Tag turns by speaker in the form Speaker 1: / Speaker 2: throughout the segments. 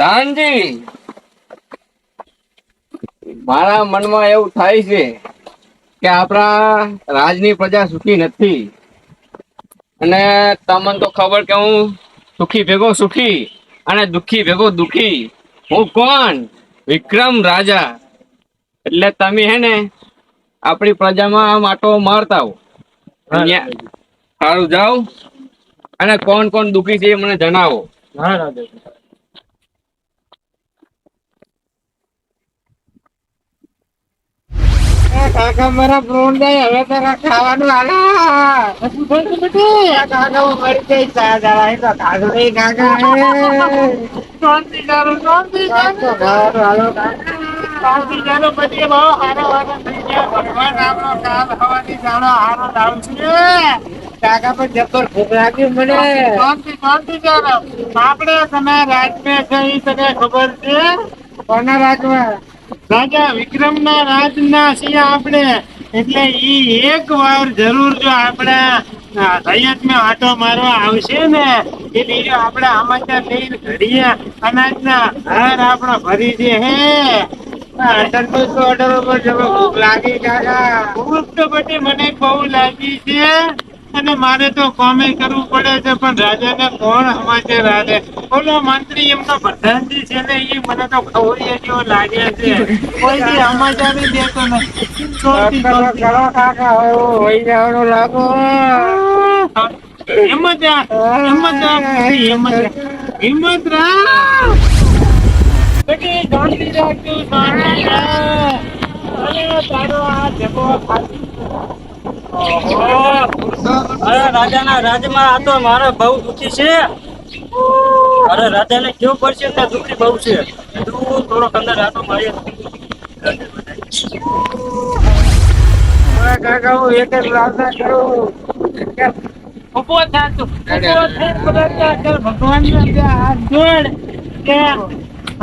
Speaker 1: પ્રધાનજી, મારા મનમાં એવું થાય છે કે આપણા રાજની પ્રજા સુખી નથી. અને તમને તો ખબર કે હું સુખી ભેગો સુખી અને દુઃખી ભેગો દુઃખી. હું કોણ? વિક્રમ રાજા. એટલે તમે હે ને આપણી પ્રજામાં આમ આટો મારતા હો, સારું જાઓ અને કોણ કોણ દુઃખી છે એ મને જણાવો.
Speaker 2: હા રાજા. કાકા મારા પ્રોણ જાય હવે તારા ખાવાનું આલા કાકા હું મરી જઈ કાકા શાંતિ કરો શાંતિ કરો પછી બહુ હારો હારો થઈ ગયા ભગવાન આપણો કાલ હવાની જાણો હારો લાવશે કાકા પર જબર ભૂખ લાગી મને શાંતિ શાંતિ કરો આપણે તમે રાજમાં જઈ તને ખબર છે કોના રાજમાં રાજા વિક્રમ ના રાજ ના છીએ આપણે એટલે ઈ એક વાર જરૂર જો આપણા સૈયદ માં આટો મારવા આવશે ને એ બીજો આપડા સમાચાર લઈને ઘડીએ અનાજ ના હાર આપણા ભરી દે હે ઓર્ડર ઉપર ભૂખ લાગી કાકા ભૂખ તો બધી મને બહુ લાગી છે અને મારે તો કોમે કરવું પડે છે પણ રાજાને કોણ સમાચાર આલે બોલો મંત્રી એમનો પ્રધાનજી છે ને એ મને તો ખવડિયા જેવો લાગે છે કોઈ બી સમાચાર દેતો નથી કાકા હોય જવાનું લાગો હિંમત હિંમત રાખ બેટી શાંતિ રાખજો શાંતિ તારો આ જગો
Speaker 3: અરે રાજાના રાજમાં આ તો મારે બહુ દુઃખી છે. અરે રાજાને કેવું પડશે કે દુઃખી બહુ છે. તું થોડો અંદર આટો મારી
Speaker 2: કાકા હું એક જ પ્રાર્થના કરું ઉભો થાતું ભગવાન હાથ જોડ કે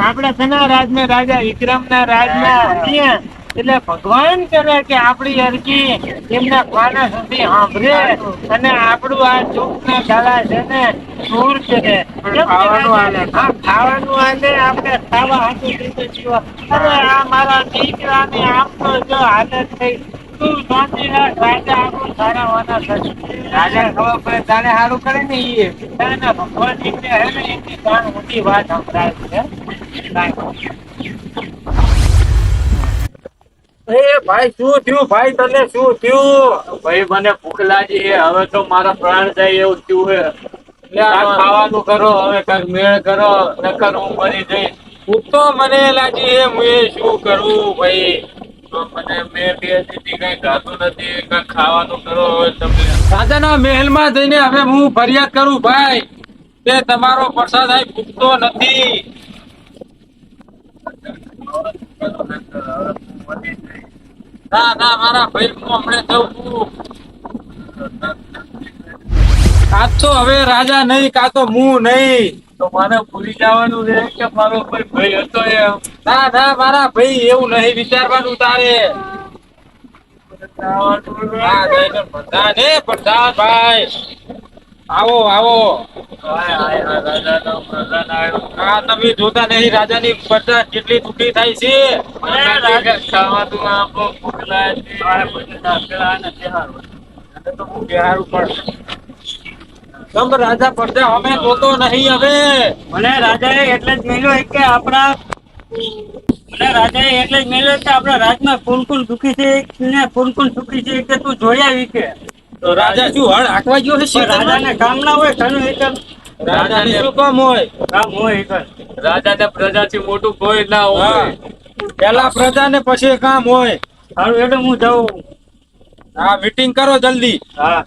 Speaker 2: આપડા સના રાજમાં રાજા વિક્રમ ના રાજમાં એટલે ભગવાન કરે કે આપડી અરજી એમના ખાના સુધી સાંભળે અને આપણું આ ચૂક ના ગાલા છે ને દૂર કરે ખાવાનું આલે આપણે ખાવા હાથું અરે આ મારા દીકરાને આમ તો જો હાલત થઈ તું શાંતિ રાખ રાજા આપણું સારાવાના થશે રાજા ખબર પડે તારે સારું કરે ને એ ભગવાન એમને હે ને એમની તાણ મોટી વાત સંભળાય છે.
Speaker 1: એ ભાઈ શું થયું? ભાઈ તને શું થયું? ભાઈ મને ભૂખ લાગી છે, હવે તો મારા પ્રાણ જાય એવું થયું છે. ખાવાનું કરો હવે, કઈક મેળ કરો, નકર હું મરી જઈશ. ભૂખ તો મને લાગી છે, હું શું કરું ભાઈ? મને મેં બે દીધી કઈ ખાતું નથી, કઈક ખાવાનું કરો હવે તમે. રાજાના મહેલમાં જઈને હવે હું ફરિયાદ કરું ભાઈ કે તમારો પ્રસાદ અહીં ભૂખતો નથી. ના ના મારા ભાઈ હું હમણાં જઉં છું. કાં તો હવે રાજા નહીં, કાં તો હું નહીં. તો મારે ભૂલી જવાનું છે કે મારો કોઈ ભાઈ હતો એમ. ના ના મારા ભાઈ એવું નહીં વિચારવાનું તારે. પ્રધાનભાઈ આવો આવો. હા તમે જોતા નહીં રાજાની પ્રજા કેટલી દુઃખી થાય છે. રાજા પ્રજા અમે જોતો નહીં હવે.
Speaker 3: મને રાજાએ એટલે જ મેળ્યો કે આપણા રાજમાં કોણ કોણ દુઃખી છે ને કોણ કોણ સુખી છે કે તું જોઈ આવી કે.
Speaker 1: તો રાજા શું હળ આંકવા ગયો છે?
Speaker 3: રાજાને કામ ના હોય ઘણું એક
Speaker 1: રાજાને શું કામ હોય?
Speaker 3: કામ હોય એક
Speaker 1: રાજાને પ્રજાથી મોટું કોઈ ના હોય. પેલા પ્રજા ને પછી કામ હોય.
Speaker 3: સારું એટલે હું જાઉં.
Speaker 1: હા મીટિંગ કરો જલ્દી.
Speaker 3: હા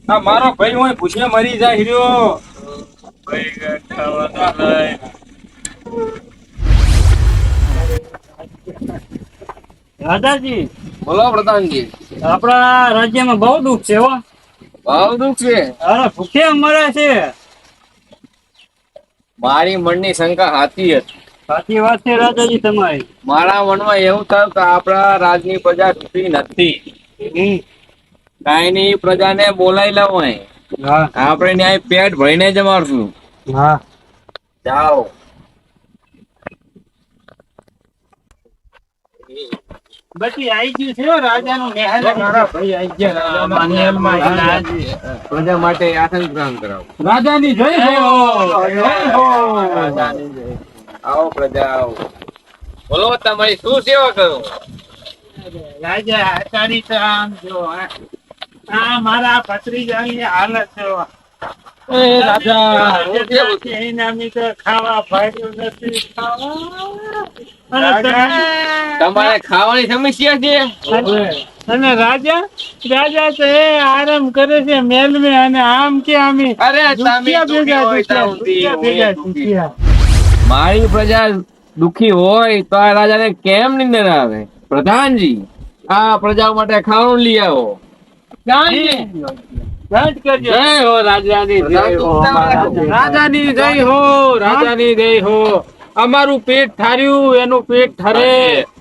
Speaker 1: હા મારો ભાઈ હોય ભૂસે મરી જાય હીરો.
Speaker 3: રાજાજી
Speaker 1: બોલો પ્રધાનજી.
Speaker 3: આપણા રાજ્યમાં બહુ દુઃખ છે હો.
Speaker 1: બહુ દુઃખ છે.
Speaker 3: અરે ભૂખે મરે છે.
Speaker 1: મારી મનની શંકા સાચી હતી.
Speaker 3: સાચી વાત છે રાજાજી તમારી.
Speaker 1: મારા મનમાં એવું થયું કે આપણા રાજની પ્રજા સુખી નથી. કઈ ની પ્રજાને બોલાવી લાવો. આપણે ન્યાય પેટ ભરીને જમાડશું.
Speaker 3: હા
Speaker 1: જાઓ.
Speaker 2: બધી આઈ ગયું છે હો, રાજાનું મહેલ.
Speaker 1: મારા ભાઈ આઈ ગયા રાજાના મહેલમાં. પ્રજા માટે આસન ગ્રહણ કરાવો.
Speaker 2: રાજાની જય હો, જય હો.
Speaker 1: રાજાની જય. આવો પ્રજા આવો. બોલો તમારી શું સેવા કરું?
Speaker 2: રાજા તારી તો આમ જો આ મારા ભત્રીજાની હાલત જો. એનામી તો ખાવા ભાડ્યું નથી
Speaker 1: તમારે ખાવાની સમસ્યા છે?
Speaker 2: અને રાજા રાજા તો એ આરામ કરે છે મહેલ મેં, અને આમ કે આમી
Speaker 1: અરે તમે
Speaker 2: દુખિયા
Speaker 1: દુખી હોય
Speaker 2: દુખિયા
Speaker 1: તો
Speaker 2: ભેગા
Speaker 1: દુખી.
Speaker 2: દુખિયા.
Speaker 1: મારી પ્રજા દુખી હોય તો આ રાજાને કેમ નિંદર આવે? પ્રધાનજી, આ પ્રજા માટે ખાવાનું લઈ આવો.
Speaker 2: ઘાટ કરજો.
Speaker 1: જય હો રાજાની જય હો. રાજાની જય હો, રાજાની જય હો. અમારું પેટ ઠાર્યું એનું પેટ ઠરે,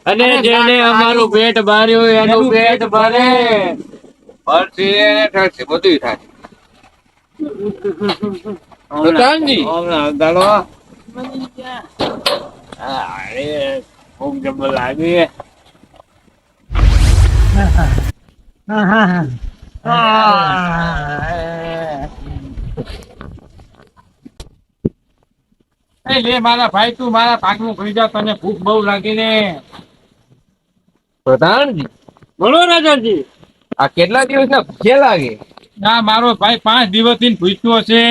Speaker 1: અને જેને અમારું પેટ ભર્યું એનું પેટ ભરે. ભરશે ને ઠરશે, બધું થાય. પ્રધાનજી, ખૂબ જબર લાગે.
Speaker 2: લે મારા ભાઈ, તું મારા ભાગનું ખાઈ જા, તને ભૂખ બહુ લાગી ને.
Speaker 1: પ્રધાનજી,
Speaker 3: બોલો રાજાજી.
Speaker 1: આ કેટલા દિવસના ભૂખ્યા લાગે?
Speaker 2: ના મારો ભાઈ 5 દિવસથી ભૂખ્યો છે.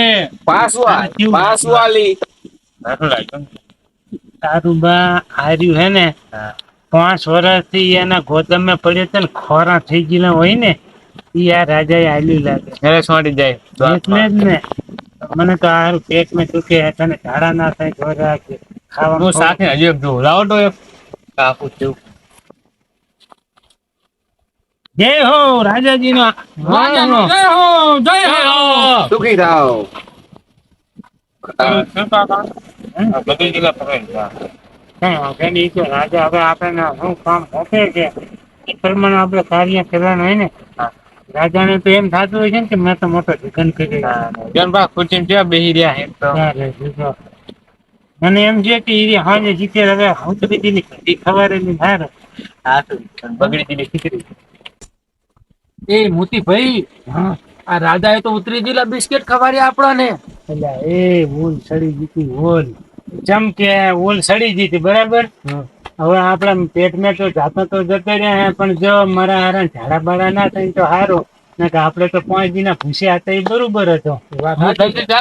Speaker 1: પાસવાલી.
Speaker 2: તારું બા હાર્યું હે ને, 5 વર્ષથી એના ગોદમે પડ્યો તો ને ખોરા થઈ ગયેલા હોય ને, ઈ આ રાજાએ આલ્યું લાગે.
Speaker 1: ઘરે સોંટી જાય.
Speaker 2: એટલે જ ને મને તો આ પેટ માં ચૂકે, તને ઝાડા ના થાય તો રાખજે. ખાવાનું
Speaker 1: હું સાથે હજી એક જોઉં. લાવો તો એક કાપું છું.
Speaker 2: જય હો રાજાજી નો.
Speaker 1: જય હો, જય હો. સુખી થાઓ.
Speaker 2: રાજા હવે આપણે શું કામ સોંપે છે એ પ્રમાણે આપણે કાર્ય કરવાનું હોય ને. રાજાને તો એમ થતું હોય છે ને કે મેં તો મોટો જગન કરી.
Speaker 1: જનભા ખુરશી ત્યાં બેહી રહ્યા હે તો.
Speaker 2: મને એમ છે કે ઈ હાજે જીતે હવે હું તો બીજી કઢી ખવારેલી હારે.
Speaker 1: બગડી દીધી ખીચડી.
Speaker 2: એ મોતી ભાઈ, આ રાજાએ તો ઉતરી દીલા બિસ્કિટ ખવાડ્યા આપણાને. એટલે એ ઓલ સડી જીતી ઓલ. જેમ કે ઓલ સડી જીતી બરાબર. હવે આપણા પેટમાં તો જાતો તો જતો રહ્યા, પણ જો મારા હારા ઝાડા બાડા ના થાય તો હારું. ને કે આપણે તો 5 દિના ભૂસ્યા હતા એ બરોબર હતો.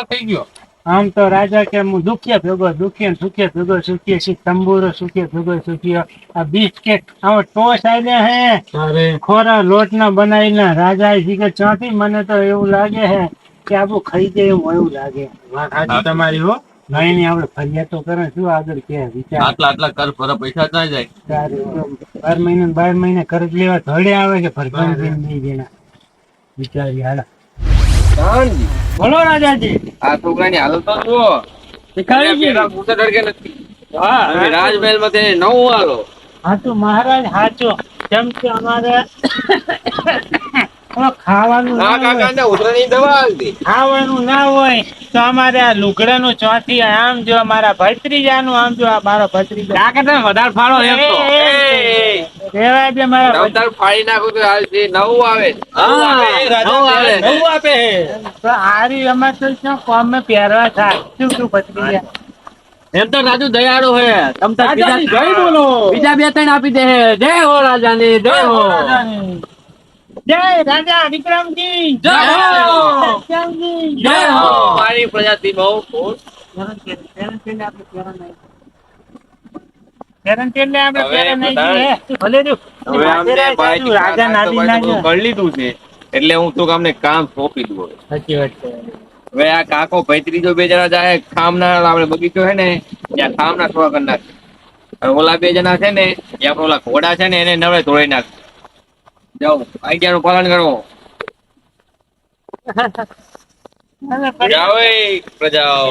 Speaker 1: થઈ ગયો.
Speaker 2: આમ તો રાજા કે હું દુખ્યા ભેગો દુખ્યો, સુખ્યા ભેગો સુખ્યો, શી તંબુરો સુખ્યા ભેગો સુખ્યો. આ બિસ્કિટ આવો ટોસ આલ્યા હે ખોરા લોટ ના બનાવેલા. રાજા જીગે ચોથી. મને તો એવું લાગે હે કે આપણું ખાઈ જાય એવું લાગે. વાત સાચી તમારી હો. નહીં નહીં આપણે ફરિયાદ તો કરે શું આગળ કે વિચાર.
Speaker 1: આટલા કર ફરા પૈસા ના જાય.
Speaker 2: 12 મહિને 12 મહિને કરજ લેવા ધડે આવે કે ભરપાઈ નહીં દેના. વિચારી હાલા. બોલો રાજાજી.
Speaker 1: આ છોકરાની હાલત તો જુઓ. પેલા પૂછે ડરકે નથી. હવે રાજમહેલ માંથી નવું આલો.
Speaker 2: હાચું મહારાજ હાચું. કેમ કે અમારે ખાવાનું ના હોય.
Speaker 1: કાકાને ઉધરાની દવા આવતી.
Speaker 2: ખાવાનું ના હોય તો અમારે આ લુગડાનું ચોથી આમ જો મારા ભત્રીજાનું આમ જો આ મારો ભત્રીજો
Speaker 1: કાકા તમે વધારે ફાળો એમ તો.
Speaker 2: રેવા દે મારા
Speaker 1: નવતાર ફાડી નાખું તો હાલથી નવું આવે.
Speaker 3: નવું આપે હે.
Speaker 2: તો હારી અમાર તો શું કોમે પહેરવા થાય. શું ભત્રીજા
Speaker 3: એમ તો રાજુ દયાળુ હે. તમ તાર
Speaker 2: રાજાની જય બોલો.
Speaker 3: બીજા 2-3 આપી દે હે. જય હો રાજાની જય હો.
Speaker 2: જય રાજા વિક્રમજી.
Speaker 3: જય હો.
Speaker 2: વિક્રમજી.
Speaker 3: જય હો.
Speaker 1: મારી પ્રજાતિ બહુ ખુશ. હવે અમને ભાઈ
Speaker 2: રાજા નાદી ના
Speaker 1: કરી લીધું છે, એટલે હું તો અમને કામ સોંપી દઉં.
Speaker 2: સાચી વાત છે.
Speaker 1: હવે આ કાકો ભત્રીજો 2 જણા જાય ખામના આપણે બગીચો છે ને ત્યાં ખામના થોડા કરી નાખે. હવે ઓલા 2 જણા છે ને એ આપણે ઓલા ઘોડા છે ને એને નવે ધોઈ નાખ. જાઓ આજ્ઞાનું પાલન કરો. જાઓ એ પ્રજાઓ.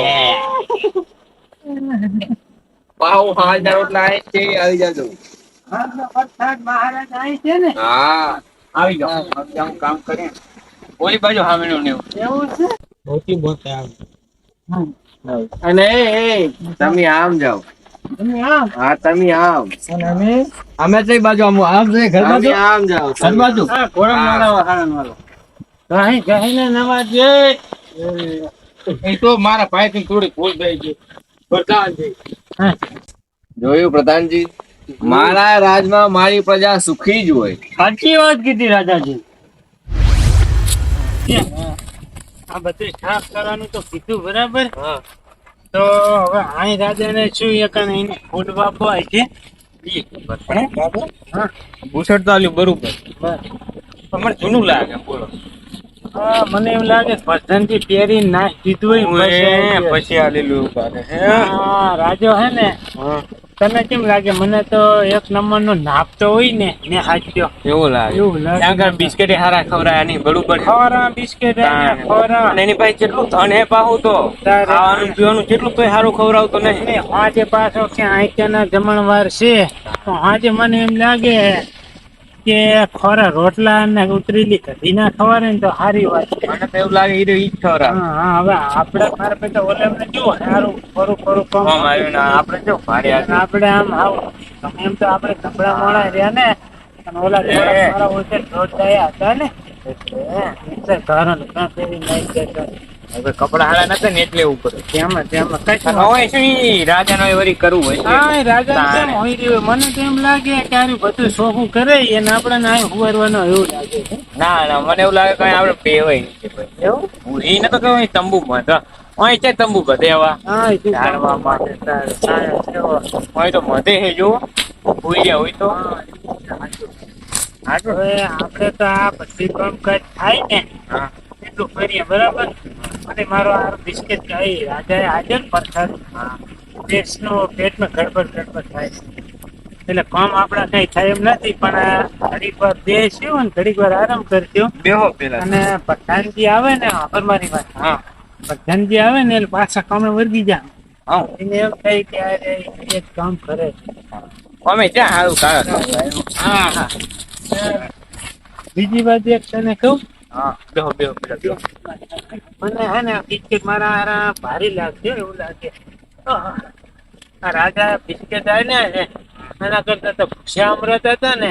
Speaker 1: પાહુ હાલદાર રોટલા આય છે, આવી જાજો.
Speaker 2: મહારાજ અહીં છે ને.
Speaker 1: હા આવી જાઓ. હવે હું કામ કરીએ. ઓલી બાજુ હામેનું ને
Speaker 2: એવું છે.
Speaker 3: મોતી મોતા
Speaker 1: અને તમે આમ જાઓ.
Speaker 2: તમે આમ
Speaker 1: હા તમે આમ.
Speaker 2: અને અમે
Speaker 3: અમે કઈ બાજુ આમ છે ઘર બાજુ
Speaker 1: તમે આમ જાઓ.
Speaker 3: ઘર બાજુ
Speaker 2: હા ઘોડો મારાવા હારણ વાળો ગાહી ગાહીને નવા જે
Speaker 3: એ તો મારા ભાઈ થી થોડી ભૂલ થઈ ગઈ પ્રધાનજી.
Speaker 2: હા
Speaker 1: જોયું પ્રધાનજી, મારા રાજમાં મારી પ્રજા સુખી જ હોય.
Speaker 3: સાચી વાત કીધી રાજાજી.
Speaker 2: આ બધું સાફ કરવાનું તો કીધું બરાબર.
Speaker 3: હા
Speaker 2: તો હવે આઈ રાજાને શું એકને એને ફૂટ વાપવાય છે
Speaker 3: ઈ ખબર.
Speaker 2: હે બાબુ? હા
Speaker 3: બુસટ તો આલ્યું બરોબર
Speaker 2: બસ.
Speaker 3: પણ મને જૂનું લાગે બોલો.
Speaker 2: હા, મને એમ લાગે પસંદગી પહેરી નાખી દીધું હોય પછી
Speaker 3: પછી આલેલું લાગે હે.
Speaker 2: હા રાજો હે ને
Speaker 3: હા
Speaker 2: તને કેમ લાગે? મને તો એક નંબર નો નાપતો હોય ને હાચ્યો
Speaker 3: એવું લાગે.
Speaker 2: એવું લાગે.
Speaker 3: ત્યાં આગળ બિસ્કિટ હારા ખવડાયા નહીં બરોબર.
Speaker 2: ખોરા બિસ્કિટ ખોરા
Speaker 3: અને એની પાસે કેટલું ધન હે પાહું તો
Speaker 2: તારે.
Speaker 3: ખાવાનું પીવાનું કેટલું તોય સારું ખવડાવતો નહીં.
Speaker 2: આજે પાછો ક્યાં આઈત્યાના જમણવાર છે તો આજે મને એમ લાગે કે ખોરા રોટલા ને ઉતરેલી કઢી ના ખવારે ને તો સારી વાત છે.
Speaker 3: મને તો એવું લાગે ઈ ઈ જ ખવડાવે.
Speaker 2: હા હા હવે આપણે મારે પછી ઓલે જો સારું ખરું ખરું કામ
Speaker 3: આમ આવ્યું ને આપણે જો ભારે
Speaker 2: અને આપણે આમ આવ તમે એમ તો આપણે કપડા મોડા રહ્યા ને અને ઓલા
Speaker 3: એ.
Speaker 2: મારા ઓછે રોજ ગયા હતા ને એટલે કારણ કાં ફેરી નાઈ ગયા
Speaker 3: હવે કપડા હારા નતા ને એટલે એવું કરે.
Speaker 2: તેમાં કઈ
Speaker 3: હવે શું ઈ રાજાનો એ વળી કરવું હોય છે.
Speaker 2: હા રાજા
Speaker 3: તાણે.
Speaker 2: કેમ હોય રહ્યો? મને તો એમ લાગે કે આનું બધું શોખું કરે એને આપણે ના હુવારવાનો એવું લાગે છે.
Speaker 3: ના ના મને એવું લાગે કઈ આપણે પેવાય નહીં ભાઈ.
Speaker 2: એવું?
Speaker 3: હું ઈ નતો કહ્યું અહીં તંબુ બંધ અહીં છે તંબુ બધે એવા
Speaker 2: હા એ શું
Speaker 3: જાણવા
Speaker 2: જાણવા માટે તારે સારા કેવો.
Speaker 3: અહીં તો મધે હે જો ભૂઈ ગયા હોય તો.
Speaker 2: હવે આપણે તો આ બધી કામકાજ થાય ને
Speaker 3: હા
Speaker 2: એટલું કરીએ બરાબર. અને મારો આ બિસ્કિટ કઈ રાજાએ હાજર પ્રસાદ દેશનો પેટમાં ગડબડ થાય છે. એટલે કામ આપણા કઈ થાય એમ નથી પણ ઘડીક વાર દેશ હોય ને ઘડીક વાર આરામ કરજો.
Speaker 3: બેહો પેલા.
Speaker 2: અને પઠાણજી આવે ને ખબર મારી વાત
Speaker 3: હા
Speaker 2: પઠાણજી આવે ને એટલે પાછા કામે વર્ગી જા
Speaker 3: હા
Speaker 2: એને એમ થાય કે અરે એ જ કામ કરે છે.
Speaker 3: અમે ત્યાં સારું કાઢો.
Speaker 2: હા હા બીજી વાત એક તને કહું
Speaker 3: હા બેહો બેહો પેલા બેહો.
Speaker 2: મને હે ને બિસ્કિટ મારા હારા ભારી લાગશે એવું લાગે. આ રાજા બિસ્કિટ આવે ને એના કરતા તો ભૂસ્યા અમૃત હતા ને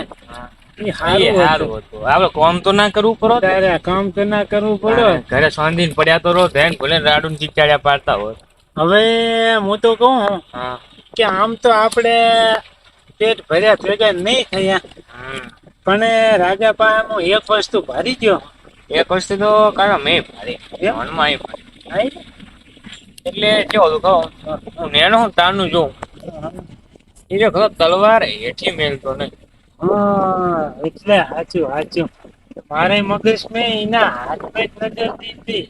Speaker 2: એ
Speaker 3: એ
Speaker 2: સારું
Speaker 3: સારું
Speaker 2: હતું.
Speaker 3: હતું. આપણે કોમ તો ના કરવું પડો.
Speaker 2: તારે કામ તો ના કરવું પડે.
Speaker 3: ઘરે શાંતિને પડ્યા તો રહો ધ્યાન ભલે રાડું ચીચાડ્યા પાડતા હોય.
Speaker 2: હવે હું તો કહું
Speaker 3: હા
Speaker 2: કે આમ તો આપણે પેટ ભર્યા ભેગા નહીં થયા પણ રાજા પાસે હું એક વસ્તુ ભરી ગયો.
Speaker 3: એક વસ્તુ તો કાકા મેં ભારી
Speaker 2: એમ?
Speaker 3: મનમાં એ ભારી.
Speaker 2: આઈ?
Speaker 3: એટલે કેવું હતું કહું હું નેનો હું તારનું જોઉં એ જો ખબર તલવાર હેઠી મેલતો નહીં.
Speaker 2: હા એટલે સાચું મારે મગજ મેં એના હાથમાં જ નજર દીધી.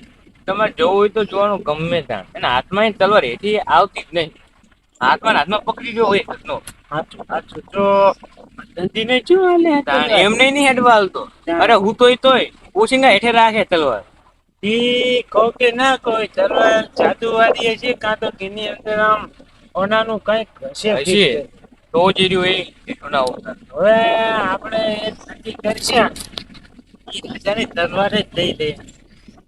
Speaker 3: તમારે જોવું હોય તો જોવાનું ગમે ત્યાં એના હાથમાં ય તલવાર હેઠી આવતી જ નહીં. હાથમાં ને હાથમાં પકડી ગયો હોય એકનો.
Speaker 2: સાચું તો ધંધીને શું હાલે
Speaker 3: તાણ એમને નહીં હેડવા હાલતો. અરે હું તોય ઓશિંગા હેઠે રાખે તલવાર.
Speaker 2: ઈ કહો કે ના કહો તલવાર જાદુવાળી હશે કાં તો એની અંદર આમ ઓનાનું કંઈક હશે.
Speaker 3: હશે. તો જ એ રહ્યું એ ના હોતા.
Speaker 2: હવે આપણે એક નક્કી કરશે ઈ રાજાની તલવાર જ લઈ લઈએ.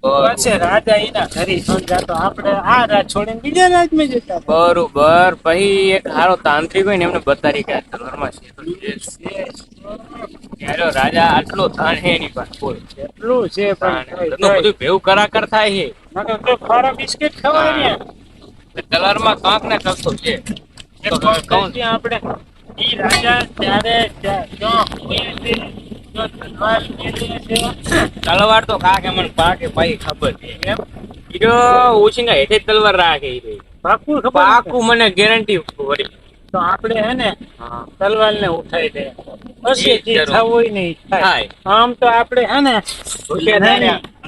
Speaker 2: પછી રાજા એના ઘરે સમજાતો આપણે આ રાજ છોડીને બીજા રાજમાં જતા.
Speaker 3: બરોબર પછી એક હારો તાંત્રિક હોય ને એમને બતાડી કે આ તલવારમાં છે તો છે. ત્યારે રાજા આટલો ધન હે એની પાસે બોલ.
Speaker 2: એટલું છે
Speaker 3: તાણ
Speaker 2: પણ
Speaker 3: એટલું બધું ભેવું કરાકર થાય છે.
Speaker 2: નકર તો ખારા બિસ્કિટ ખવાય ને.
Speaker 3: તે તલવારમાં કાંક ને કાંક તો છે.
Speaker 2: એક કામ કરશું આપણે ઈ રાજા ત્યારે જો તલવાર મેલી હશે
Speaker 3: તલવાર તો કાંક એમને પાકે પાઈ ખબર છે એમ. ઈરો ઓછીના હેઠે જ તલવાર રાખે ઈ.
Speaker 2: પાકું ખબર
Speaker 3: પાકું મને ગેરંટી વળી.
Speaker 2: તો આપણે હે ને
Speaker 3: હા
Speaker 2: તલવાર ને ઉઠાઈ દે પછી જે
Speaker 3: જરૂર.
Speaker 2: થવું હોય ને ઈ થાય.
Speaker 3: થાય.
Speaker 2: આમ તો આપણે હે ને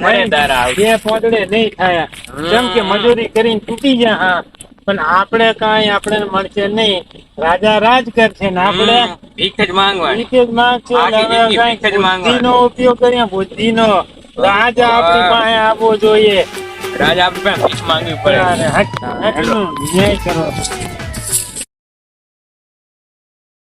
Speaker 3: મરેદારા આવશે.
Speaker 2: બે પોતડે નહીં થાય કેમ કે મજૂરી કરીને તૂટી જાય. હા પણ આપણે કાંઈ આપણે મળશે નહીં. રાજા રાજ કરશે ને આપણે
Speaker 3: ભીખ જ માંગવાની.
Speaker 2: રીતે જ માંગશે.
Speaker 3: આખી
Speaker 2: હવે
Speaker 3: જિંદગી
Speaker 2: કાંઈક
Speaker 3: ભીખ જ માંગવાની.
Speaker 2: બુદ્ધિનો ઉપયોગ કરીએ બુદ્ધિનો. રાજા આપણી પાસે આવવો જોઈએ.
Speaker 3: રાજા આપણે પાસે ભીખ માંગવી પડે.
Speaker 2: અરે હટ, હટનું ન્યાય કરો.